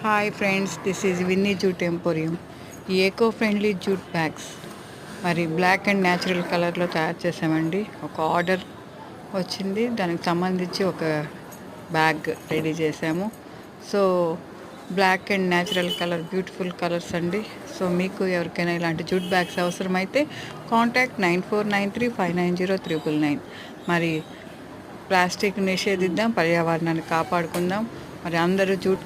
Hi friends, this is Vinny jute emporium. ఈ eco friendly jute bags మరి black and natural కలర్లో తయారు చేసామండి. ఒక ఆర్డర్ వచ్చింది, దానికి సంబంధించి ఒక బ్యాగ్ రెడీ చేసాము. So black and natural colour beautiful colours అండి. సో మీకు ఎవరికైనా ఇలాంటి జూట్ బ్యాగ్స్ అవసరమైతే కాంటాక్ట్ 9493590399. మరి ప్లాస్టిక్ నిషేధిద్దాం, పర్యావరణాన్ని కాపాడుకుందాం. మరి అందరూ జూట్